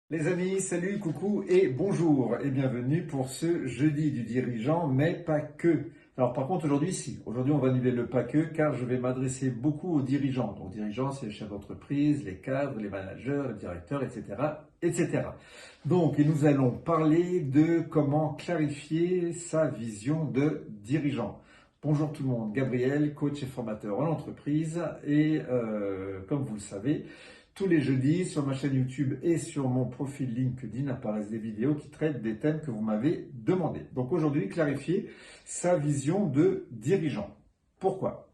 Les amis, salut, coucou et bonjour et bienvenue pour ce jeudi du dirigeant, mais pas que. Alors par contre aujourd'hui, si, aujourd'hui on va annuler le pas que car je vais m'adresser beaucoup aux dirigeants. Donc dirigeants, c'est les chefs d'entreprise, les cadres, les managers, les directeurs, etc. etc. Donc et nous allons parler de comment clarifier sa vision de dirigeant. Bonjour tout le monde, Gabriel, coach et formateur en entreprise et comme vous le savez, tous les jeudis, sur ma chaîne YouTube et sur mon profil LinkedIn apparaissent des vidéos qui traitent des thèmes que vous m'avez demandé. Donc aujourd'hui, clarifier sa vision de dirigeant. Pourquoi?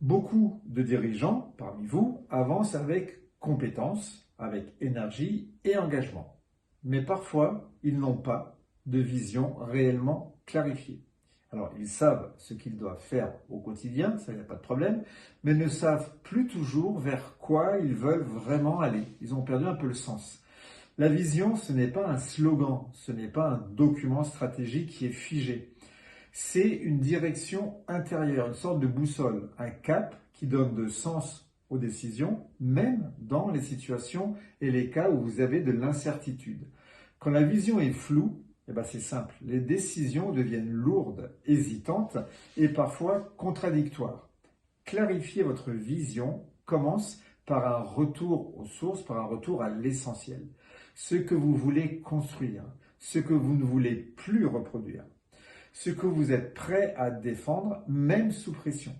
Beaucoup de dirigeants parmi vous avancent avec compétence, avec énergie et engagement. Mais parfois, ils n'ont pas de vision réellement clarifiée. Alors, ils savent ce qu'ils doivent faire au quotidien, ça, il n'y a pas de problème, mais ne savent plus toujours vers quoi ils veulent vraiment aller. Ils ont perdu un peu le sens. La vision, ce n'est pas un slogan, ce n'est pas un document stratégique qui est figé. C'est une direction intérieure, une sorte de boussole, un cap qui donne de sens aux décisions, même dans les situations et les cas où vous avez de l'incertitude. Quand la vision est floue, eh ben c'est simple, les décisions deviennent lourdes, hésitantes et parfois contradictoires. Clarifier votre vision commence par un retour aux sources, par un retour à l'essentiel. Ce que vous voulez construire, ce que vous ne voulez plus reproduire, ce que vous êtes prêt à défendre, même sous pression.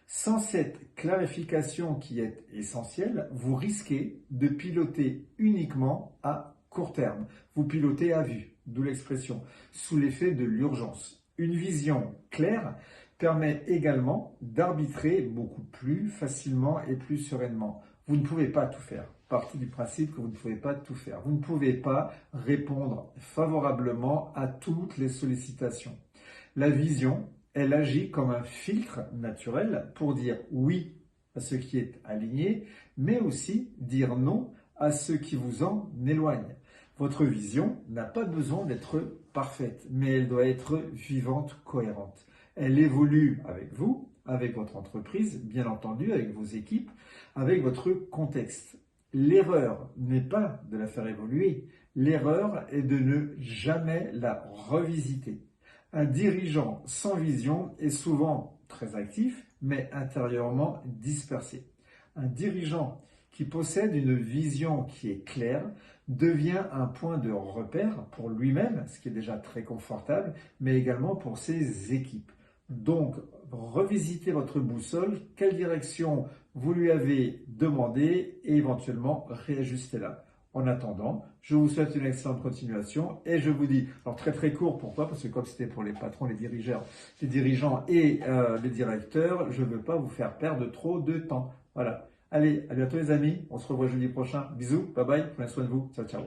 Sans cette clarification qui est essentielle, vous risquez de piloter uniquement à court terme. Vous pilotez à vue, d'où l'expression, sous l'effet de l'urgence. Une vision claire permet également d'arbitrer beaucoup plus facilement et plus sereinement. Vous ne pouvez pas tout faire. Partie du principe que vous ne pouvez pas tout faire. Vous ne pouvez pas répondre favorablement à toutes les sollicitations. La vision, elle agit comme un filtre naturel pour dire oui à ce qui est aligné, mais aussi dire non à ce qui vous en éloigne. Votre vision n'a pas besoin d'être parfaite, mais elle doit être vivante, cohérente. Elle évolue avec vous, avec votre entreprise, bien entendu, avec vos équipes, avec votre contexte. L'erreur n'est pas de la faire évoluer, l'erreur est de ne jamais la revisiter. Un dirigeant sans vision est souvent très actif, mais intérieurement dispersé. Un dirigeant qui possède une vision qui est claire devient un point de repère pour lui-même, ce qui est déjà très confortable, mais également pour ses équipes. Donc, revisitez votre boussole, quelle direction vous lui avez demandé et éventuellement réajustez-la. En attendant, je vous souhaite une excellente continuation et je vous dis, alors très très court, pourquoi? Parce que comme c'était pour les patrons, les dirigeants et les directeurs, je ne veux pas vous faire perdre trop de temps. Voilà. Allez, à bientôt les amis, on se revoit jeudi prochain. Bisous, bye bye, prenez soin de vous, ciao ciao.